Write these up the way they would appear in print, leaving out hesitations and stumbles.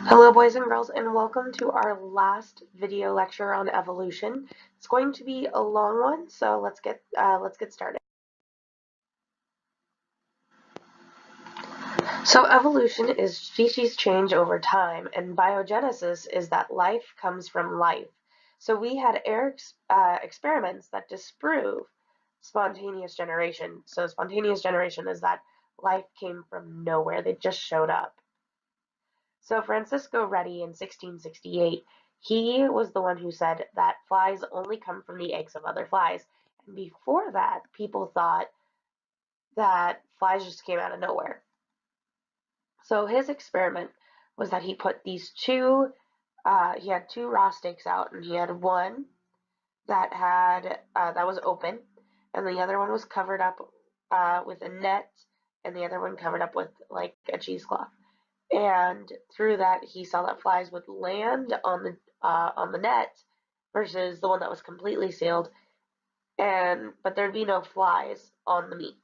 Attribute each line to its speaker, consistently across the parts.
Speaker 1: Hello boys and girls, and welcome to our last video lecture on evolution. It's going to be a long one, so let's get started. So evolution is species change over time, and biogenesis is that life comes from life. So we had experiments that disprove spontaneous generation. So spontaneous generation is that life came from nowhere; they just showed up. So Francisco Redi in 1668, he was the one who said that flies only come from the eggs of other flies. And before that, people thought that flies just came out of nowhere. So his experiment was that he put he had two raw steaks out, and he had one that was open, and the other one was covered up with a net, and the other one covered up with like a cheesecloth. And through that he saw that flies would land on the net versus the one that was completely sealed, but there'd be no flies on the meat.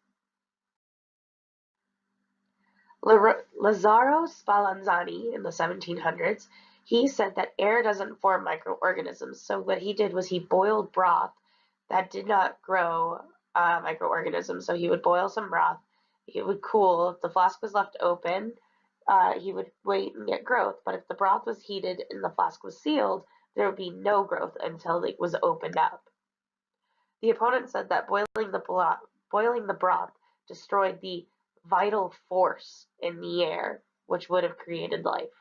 Speaker 1: Lazzaro Spallanzani in the 1700s, he said that air doesn't form microorganisms. So what he did was he boiled broth that did not grow microorganisms. So he would boil some broth, it would cool. If the flask was left open, he would wait and get growth. But if the broth was heated and the flask was sealed, there would be no growth until it was opened up. The opponent said that boiling the broth destroyed the vital force in the air, which would have created life.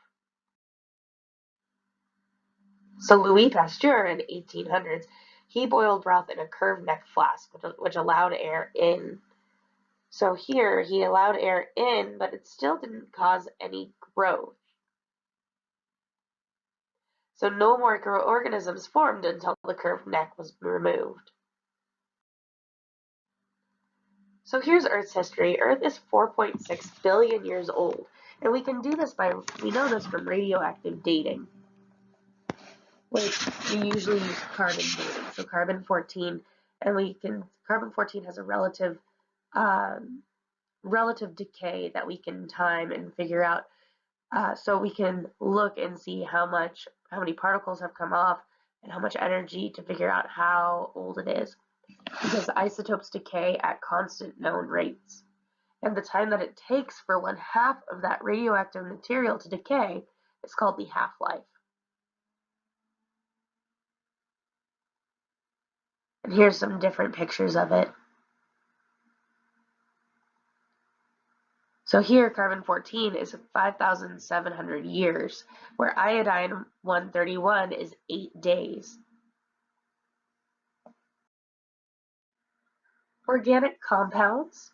Speaker 1: So Louis Pasteur in the 1800s, he boiled broth in a curved neck flask, which allowed air in. So here he allowed air in, but it still didn't cause any growth. So no microorganisms formed until the curved neck was removed. So here's Earth's history. Earth is 4.6 billion years old, and we know this from radioactive dating, which we usually use carbon dating. So carbon-14, carbon-14 has a relative decay that we can time and figure out. So we can look and see how many particles have come off and how much energy to figure out how old it is, because isotopes decay at constant known rates. And the time that it takes for 1/2 of that radioactive material to decay is called the half-life. And here's some different pictures of it. So here, carbon-14 is 5,700 years, where iodine-131 is 8 days. Organic compounds.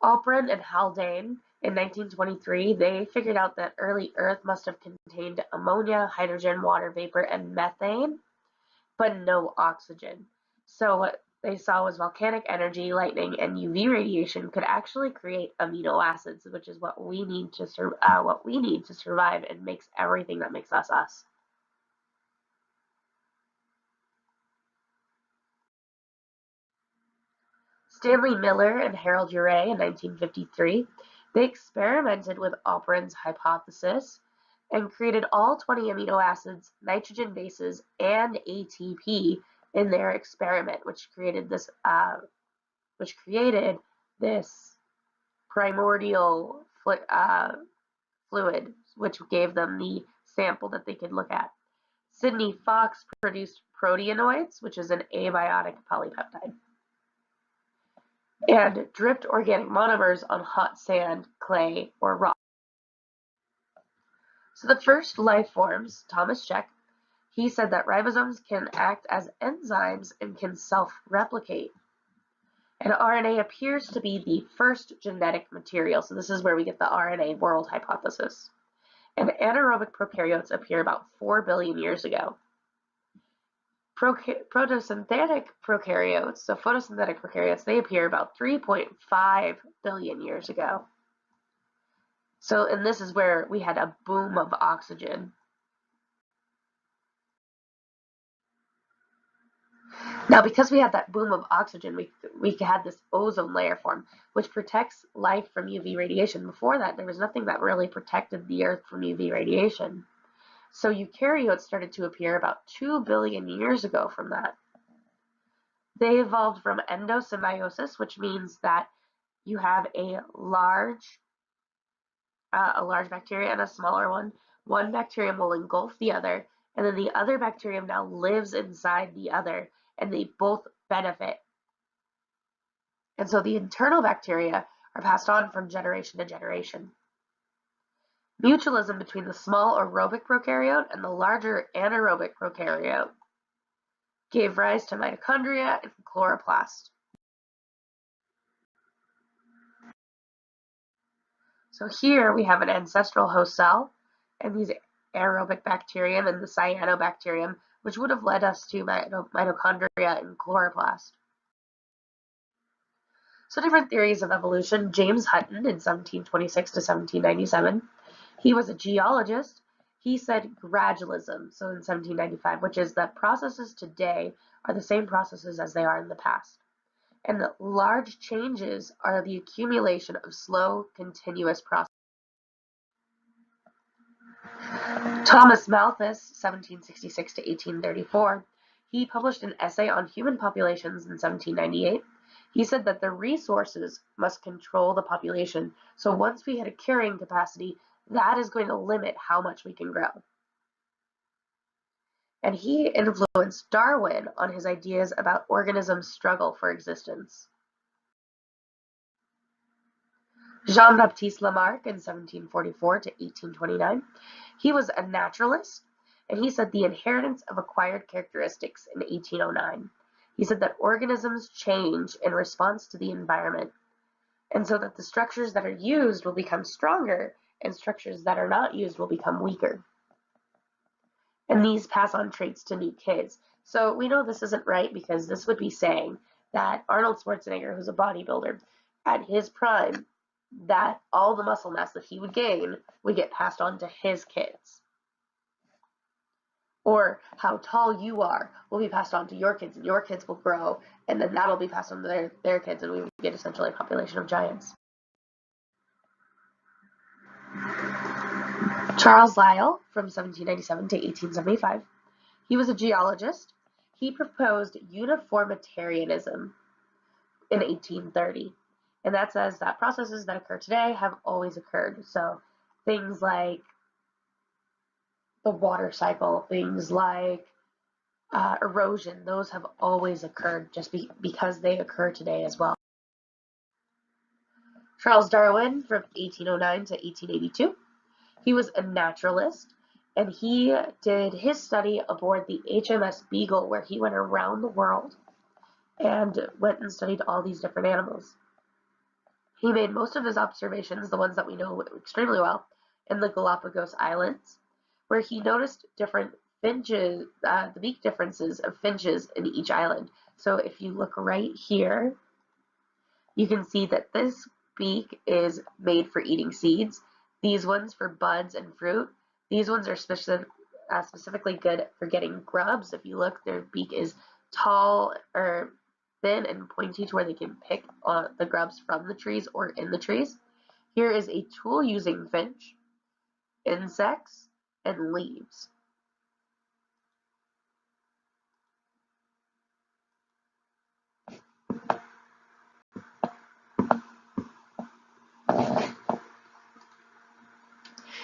Speaker 1: Opren and Haldane in 1923, they figured out that early Earth must have contained ammonia, hydrogen, water vapor, and methane, but no oxygen. So what they saw was volcanic energy, lightning, and UV radiation could actually create amino acids, which is what we need to survive and makes everything that makes us us. Stanley Miller and Harold Urey in 1953, they experimented with Opren's hypothesis and created all 20 amino acids, nitrogen bases, and ATP in their experiment, which created this primordial fluid, which gave them the sample that they could look at. Sidney Fox produced proteinoids, which is an abiotic polypeptide, and dripped organic monomers on hot sand, clay, or rock. So the first life forms, Thomas Cech, he said that ribosomes can act as enzymes and can self-replicate. And RNA appears to be the first genetic material. So this is where we get the RNA world hypothesis. And anaerobic prokaryotes appear about 4 billion years ago. Photosynthetic prokaryotes, they appear about 3.5 billion years ago. And this is where we had a boom of oxygen. Now, because we had that boom of oxygen, we had this ozone layer form, which protects life from UV radiation. Before that, there was nothing that really protected the Earth from UV radiation. So eukaryotes started to appear about 2 billion years ago from that. They evolved from endosymbiosis, which means that you have a large bacteria and a smaller one. One bacterium will engulf the other, and then the other bacterium now lives inside the other, and they both benefit. And so the internal bacteria are passed on from generation to generation. Mutualism between the small aerobic prokaryote and the larger anaerobic prokaryote gave rise to mitochondria and chloroplast. So here we have an ancestral host cell and these aerobic bacterium and the cyanobacterium, which would have led us to mitochondria and chloroplast. So different theories of evolution. James Hutton in 1726 to 1797, he was a geologist. He said gradualism, so in 1795, which is that processes today are the same processes as they are in the past, and that large changes are the accumulation of slow, continuous processes. Thomas Malthus, 1766 to 1834, he published an essay on human populations in 1798. He said that the resources must control the population. So once we hit a carrying capacity, that is going to limit how much we can grow. And he influenced Darwin on his ideas about organisms' struggle for existence. Jean-Baptiste Lamarck in 1744 to 1829, he was a naturalist, and he said the inheritance of acquired characteristics in 1809. He said that organisms change in response to the environment, and so that the structures that are used will become stronger and structures that are not used will become weaker. And these pass on traits to new kids. So we know this isn't right because this would be saying that Arnold Schwarzenegger, who's a bodybuilder, at his prime, that all the muscle mass that he would gain would get passed on to his kids. Or how tall you are will be passed on to your kids, and your kids will grow, and then that'll be passed on to their kids, and we would get essentially a population of giants. Charles Lyell, from 1797 to 1875, he was a geologist. He proposed uniformitarianism in 1830. And that says that processes that occur today have always occurred. So things like the water cycle, things like erosion, those have always occurred just because they occur today as well. Charles Darwin, from 1809 to 1882, he was a naturalist, and he did his study aboard the HMS Beagle, where he went around the world and went and studied all these different animals. He made most of his observations, the ones that we know extremely well, in the Galapagos Islands, where he noticed different finches, the beak differences of finches in each island. So if you look right here, you can see that this beak is made for eating seeds. These ones for buds and fruit. These ones are specifically good for getting grubs. If you look, their beak is tall or thin and pointy to where they can pick the grubs from the trees or in the trees. Here is a tool-using finch, insects, and leaves.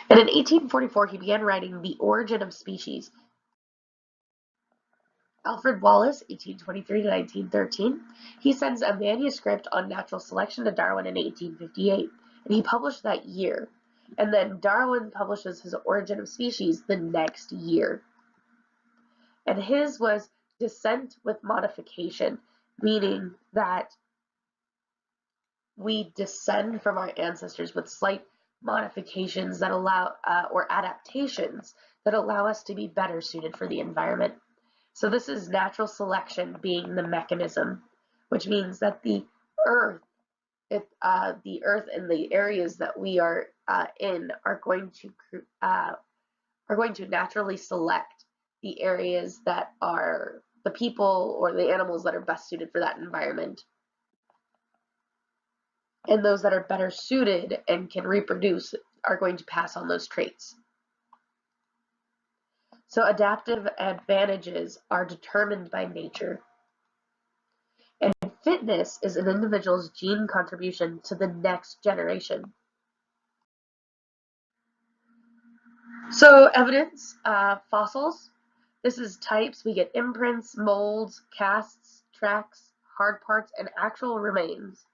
Speaker 1: And in 1844, he began writing The Origin of Species. Alfred Wallace, 1823 to 1913, he sends a manuscript on natural selection to Darwin in 1858, and he published that year. And then Darwin publishes his Origin of Species the next year. And his was descent with modification, meaning that we descend from our ancestors with slight modifications that allow, or adaptations that allow us to be better suited for the environment. So this is natural selection being the mechanism, which means that the earth and the areas that we are in are going to naturally select the areas that are the people or the animals that are best suited for that environment. And those that are better suited and can reproduce are going to pass on those traits. So adaptive advantages are determined by nature, and fitness is an individual's gene contribution to the next generation. So evidence, fossils. This is types. We get imprints, molds, casts, tracks, hard parts, and actual remains.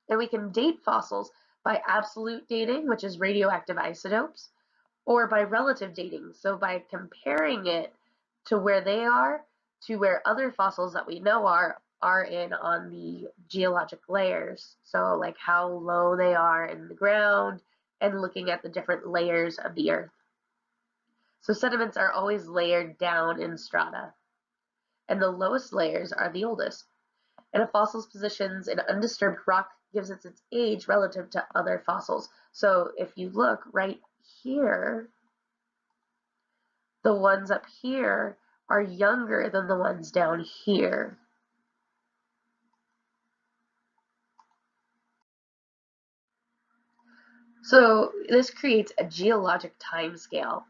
Speaker 1: And we can date fossils by absolute dating, which is radioactive isotopes, or by relative dating, so by comparing it to where they are to where other fossils that we know are in on the geologic layers. So like how low they are in the ground and looking at the different layers of the earth. So sediments are always layered down in strata, and the lowest layers are the oldest. And a fossil's positions in undisturbed rock gives it its age relative to other fossils. So if you look right here, the ones up here are younger than the ones down here. So this creates a geologic time scale,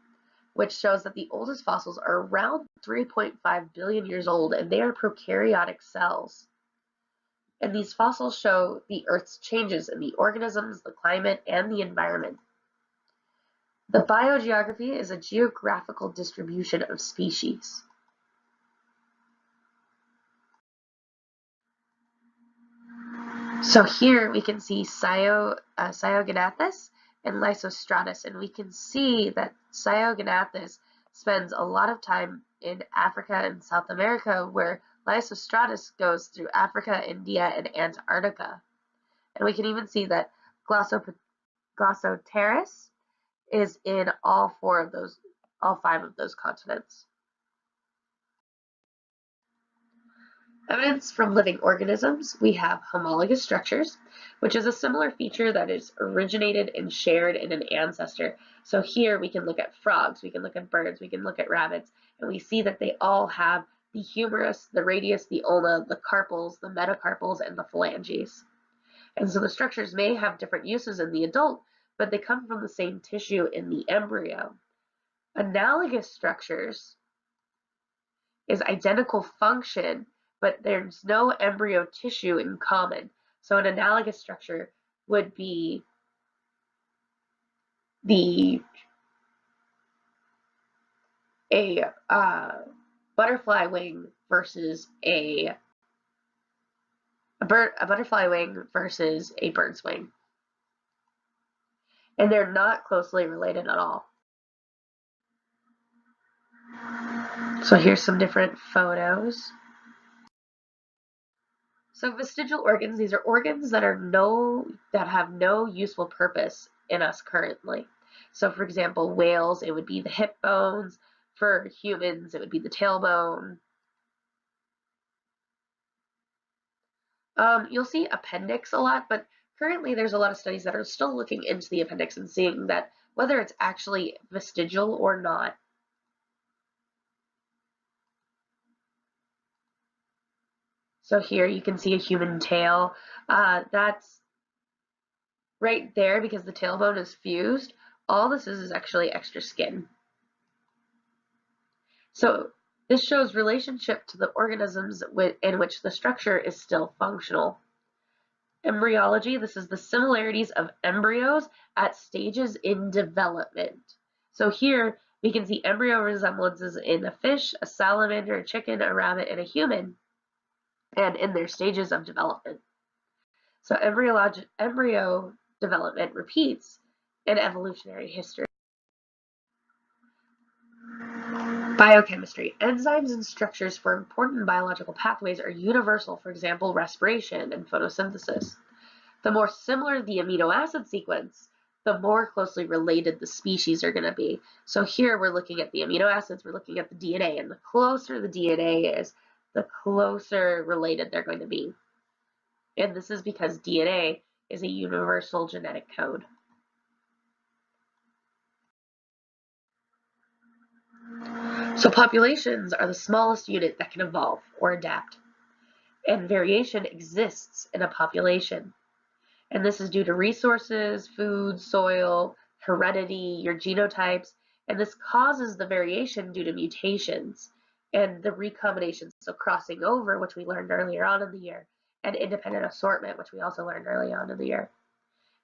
Speaker 1: which shows that the oldest fossils are around 3.5 billion years old, and they are prokaryotic cells. And these fossils show the Earth's changes in the organisms, the climate, and the environment. The biogeography is a geographical distribution of species. So here we can see Cyognathus and Lysostratus, and we can see that Cyognathus spends a lot of time in Africa and South America, where Lysostratus goes through Africa, India, and Antarctica. And we can even see that Glossopteris is in all five of those continents. Evidence from living organisms, we have homologous structures, which is a similar feature that is originated and shared in an ancestor. So here we can look at frogs, we can look at birds, we can look at rabbits, and we see that they all have the humerus, the radius, the ulna, the carpals, the metacarpals, and the phalanges. And so the structures may have different uses in the adult, but they come from the same tissue in the embryo. Analogous structures is identical function, but there's no embryo tissue in common. So an analogous structure would be a butterfly wing versus a butterfly wing versus a bird's wing. And they're not closely related at all. So here's some different photos. So vestigial organs, these are organs that have no useful purpose in us currently. So for example, whales, it would be the hip bones. For humans, it would be the tailbone. You'll see appendix a lot, but currently there's a lot of studies that are still looking into the appendix and seeing that whether it's actually vestigial or not. So here you can see a human tail. That's right there because the tailbone is fused. All this is actually extra skin. So this shows relationship to the organisms in which the structure is still functional. Embryology, this is the similarities of embryos at stages in development. So here we can see embryo resemblances in a fish, a salamander, a chicken, a rabbit, and a human, and in their stages of development. So embryo development repeats in evolutionary history. Biochemistry. Enzymes and structures for important biological pathways are universal, for example, respiration and photosynthesis. The more similar the amino acid sequence, the more closely related the species are going to be. So here we're looking at the amino acids, we're looking at the DNA, and the closer the DNA is, the closer related they're going to be. And this is because DNA is a universal genetic code. So populations are the smallest unit that can evolve or adapt. And variation exists in a population. And this is due to resources, food, soil, heredity, your genotypes, And this causes the variation due to mutations and the recombination, so crossing over, which we learned earlier on in the year, and independent assortment, which we also learned early on in the year.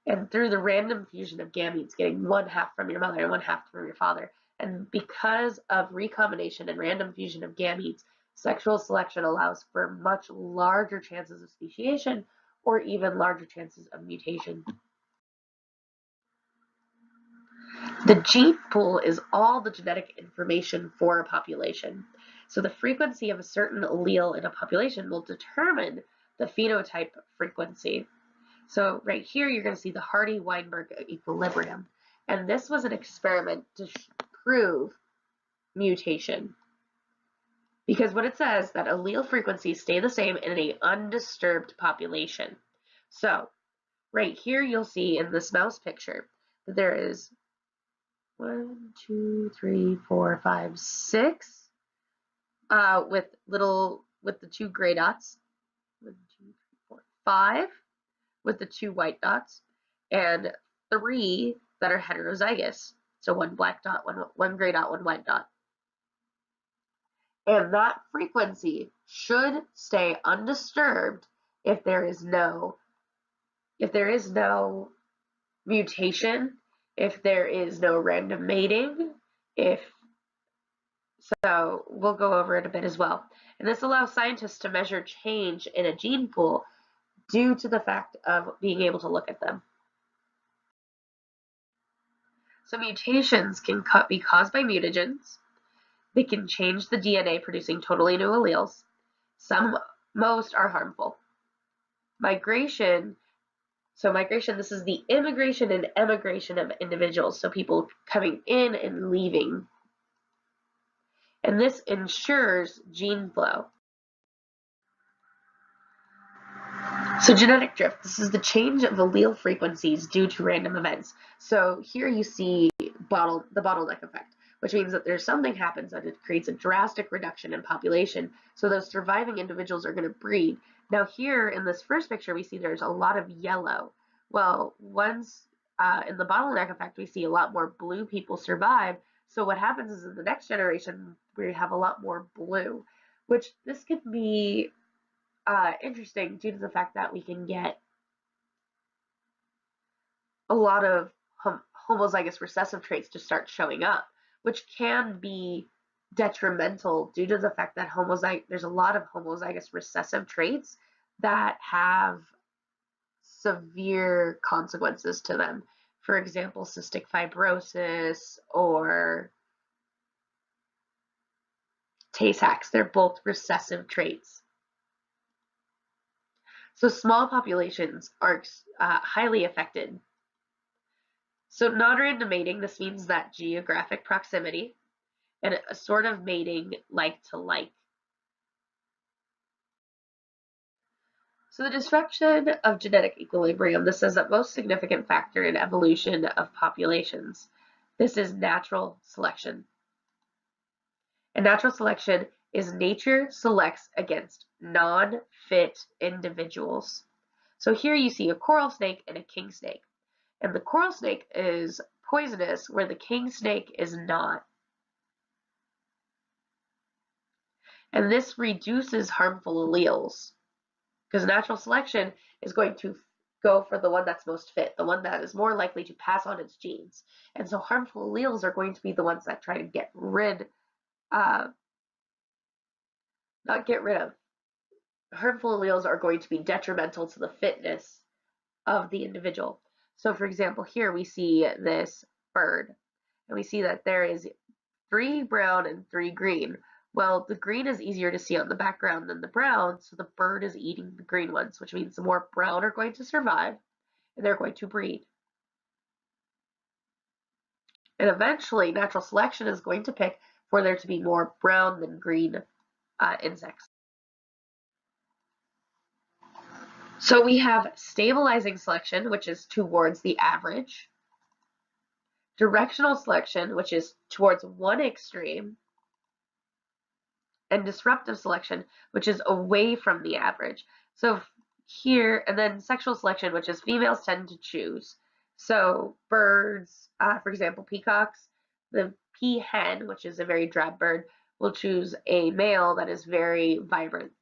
Speaker 1: And through the random fusion of gametes, getting one half from your mother and one half from your father. And because of recombination and random fusion of gametes, sexual selection allows for much larger chances of speciation or even larger chances of mutation. The gene pool is all the genetic information for a population. So the frequency of a certain allele in a population will determine the phenotype frequency. So right here, you're going to see the Hardy-Weinberg equilibrium. And this was an experiment to prove mutation. Because what it says, that allele frequencies stay the same in an undisturbed population. So right here, you'll see in this mouse picture that there is 1, 2, 3, 4, 5, 6 with the 2 gray dots. 1, 2, 3, 4, 5 with the 2 white dots, and 3 that are heterozygous. So 1 black dot, one gray dot, 1 white dot. And that frequency should stay undisturbed if there is no mutation, if there is no random mating, so we'll go over it a bit as well. And this allows scientists to measure change in a gene pool due to the fact of being able to look at them. So mutations can be caused by mutagens. They can change the DNA, producing totally new alleles. Most are harmful. Migration, this is the immigration and emigration of individuals, so people coming in and leaving. And this ensures gene flow. So genetic drift, this is the change of allele frequencies due to random events. So here you see the bottleneck effect, which means that there's something happens that it creates a drastic reduction in population, so those surviving individuals are going to breed. Now here in this first picture, we see there's a lot of yellow. Well, once in the bottleneck effect, we see a lot more blue people survive. So what happens is in the next generation, we have a lot more blue, which this could be interesting due to the fact that we can get a lot of homozygous recessive traits to start showing up, which can be detrimental due to the fact that there's a lot of homozygous recessive traits that have severe consequences to them. For example, cystic fibrosis or Tay-Sachs, they're both recessive traits. So small populations are highly affected. So non-random mating, this means that geographic proximity and a sort of mating like to like. So the disruption of genetic equilibrium, this is the most significant factor in evolution of populations. This is natural selection. And natural selection is nature selects against non-fit individuals. So here you see a coral snake and a king snake. And the coral snake is poisonous where the king snake is not. And this reduces harmful alleles because natural selection is going to go for the one that's most fit, the one that is more likely to pass on its genes. And so harmful alleles are going to be the ones that try to get rid, not get rid of. Harmful alleles are going to be detrimental to the fitness of the individual. So for example, here we see this bird, and we see that there is 3 brown and 3 green. Well, the green is easier to see on the background than the brown, so the bird is eating the green ones, which means the more brown are going to survive, and they're going to breed. And eventually, natural selection is going to pick for there to be more brown than green insects. So we have stabilizing selection, which is towards the average. Directional selection, which is towards one extreme. And disruptive selection, which is away from the average. So here, and then sexual selection, which is females tend to choose. So birds, for example, peacocks, The peahen, which is a very drab bird, will choose a male that is very vibrant.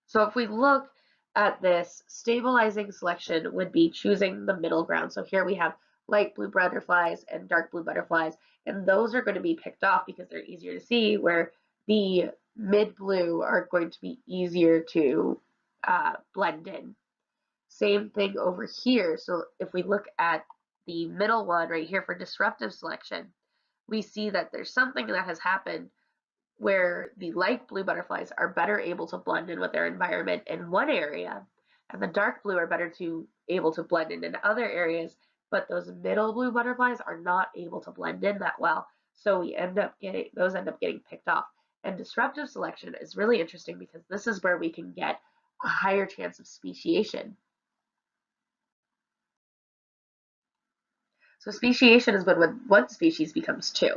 Speaker 1: So if we look at this, stabilizing selection would be choosing the middle ground. So here we have light blue butterflies and dark blue butterflies, and those are going to be picked off because they're easier to see, where the mid blue are going to be easier to blend in. Same thing over here. So if we look at the middle one right here for disruptive selection, we see that there's something that has happened where the light blue butterflies are better able to blend in with their environment in one area, and the dark blue are better able to blend in other areas, but those middle blue butterflies are not able to blend in that well. So those end up getting picked off. And disruptive selection is really interesting because this is where we can get a higher chance of speciation. So speciation is when one species becomes two.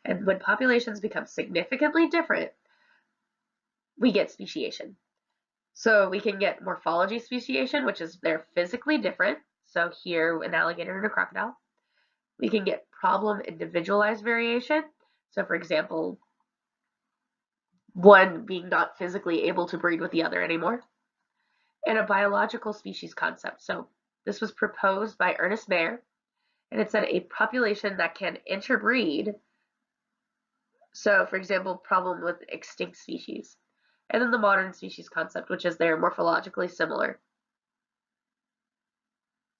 Speaker 1: And when populations become significantly different, we get speciation. So we can get morphology speciation, which is they're physically different. So here, an alligator and a crocodile. We can get problem individualized variation. So for example, one being not physically able to breed with the other anymore. And a biological species concept. So this was proposed by Ernest Mayr, and it said a population that can interbreed. So for example, problem with extinct species. And then the modern species concept, which is they're morphologically similar.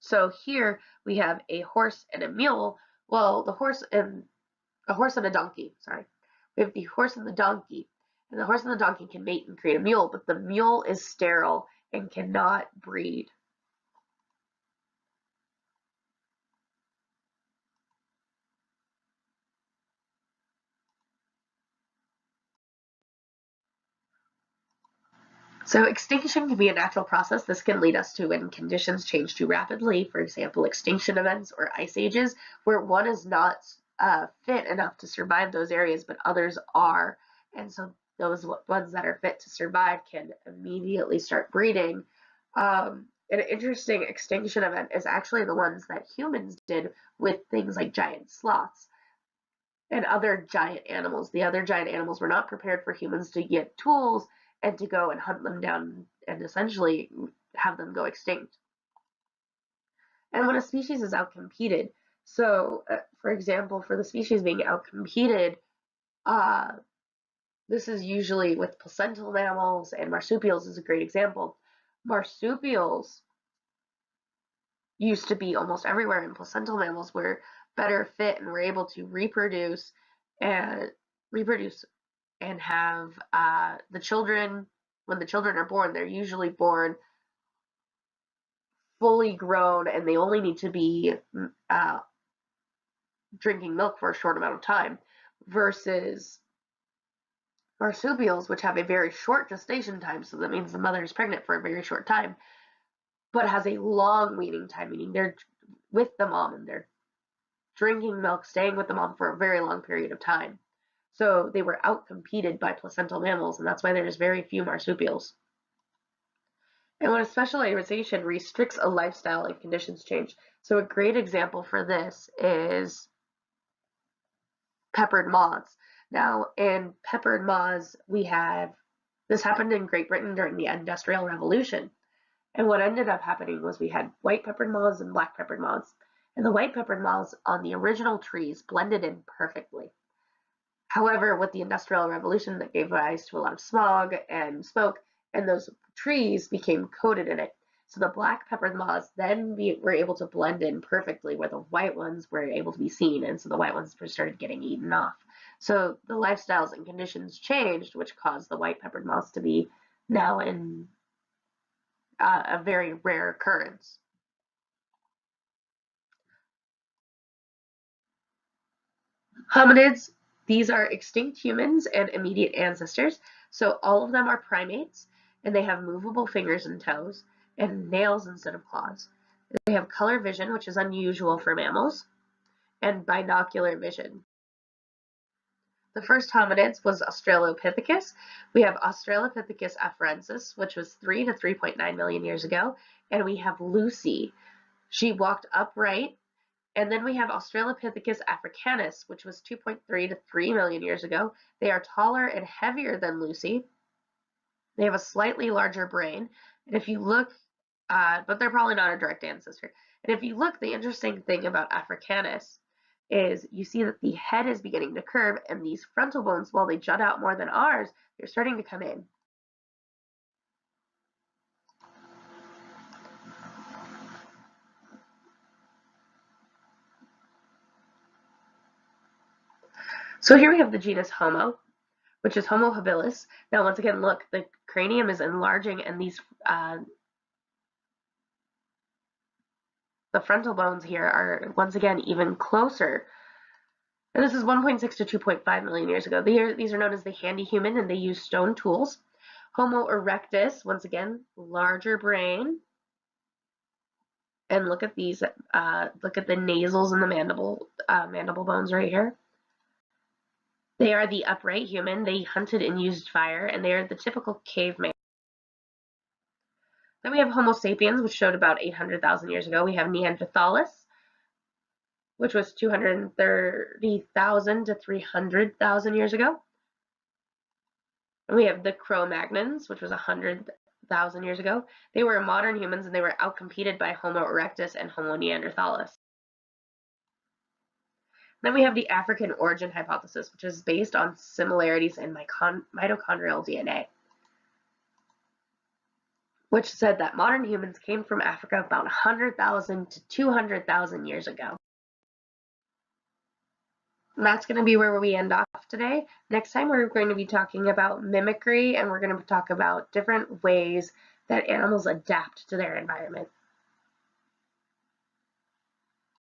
Speaker 1: So here we have a horse and a mule. Well, a horse and a donkey, sorry. We have the horse and the donkey. And the horse and the donkey can mate and create a mule, but the mule is sterile and cannot breed. So extinction can be a natural process. This can lead us to when conditions change too rapidly, for example, extinction events or ice ages, where one is not fit enough to survive those areas, but others are. And so those ones that are fit to survive can immediately start breeding. An interesting extinction event is actually the ones that humans did with things like giant sloths and other giant animals. The other giant animals were not prepared for humans to get tools and to go and hunt them down and essentially have them go extinct. And when a species is outcompeted, so for example, for the species being outcompeted, uh, this is usually with placental mammals, and marsupials is a great example. Marsupials used to be almost everywhere, and placental mammals were better fit and were able to and reproduce and have the children. When the children are born, they're usually born fully grown, and they only need to be drinking milk for a short amount of time, versus marsupials, which have a very short gestation time, so that means the mother is pregnant for a very short time, but has a long weaning time, meaning they're with the mom and they're drinking milk, staying with the mom for a very long period of time. So they were outcompeted by placental mammals, and that's why there's very few marsupials. And when a specialization restricts a lifestyle and conditions change. So a great example for this is peppered moths. Now, in peppered moths, this happened in Great Britain during the Industrial Revolution. And what ended up happening was we had white peppered moths and black peppered moths. And the white peppered moths on the original trees blended in perfectly. However, with the Industrial Revolution, that gave rise to a lot of smog and smoke, and those trees became coated in it. So the black peppered moths then were able to blend in perfectly, where the white ones were able to be seen, and so the white ones started getting eaten off. So the lifestyles and conditions changed, which caused the white peppered moths to be now in a very rare occurrence. Hominids, these are extinct humans and immediate ancestors. So all of them are primates, and they have movable fingers and toes and nails instead of claws. They have color vision, which is unusual for mammals, and binocular vision. The first hominids was Australopithecus. We have Australopithecus afarensis, which was 3 to 3.9 million years ago, and we have Lucy. She walked upright And then we have Australopithecus africanus, which was 2.3 to 3 million years ago. They are taller and heavier than Lucy. They have a slightly larger brain. And if you look, but they're probably not a direct ancestor. And if you look, the interesting thing about Africanus is you see that the head is beginning to curve, and these frontal bones, while they jut out more than ours, they're starting to come in. So here we have the genus Homo, which is Homo habilis. Now, once again, look, the cranium is enlarging, and these the frontal bones here are once again even closer. And this is 1.6 to 2.5 million years ago. These are known as the handy human, and they use stone tools. Homo erectus, once again, larger brain. And look at these, look at the nasals and the mandible bones right here. They are the upright human. They hunted and used fire, and they are the typical caveman. Then we have Homo sapiens, which showed about 800,000 years ago. We have Neanderthalis, which was 230,000 to 300,000 years ago. And we have the Cro-Magnons, which was 100,000 years ago. They were modern humans, and they were outcompeted by Homo erectus and Homo neanderthalis. Then we have the African origin hypothesis, which is based on similarities in mitochondrial DNA, which said that modern humans came from Africa about 100,000 to 200,000 years ago. And that's going to be where we end off today. Next time we're going to be talking about mimicry, and we're going to talk about different ways that animals adapt to their environment.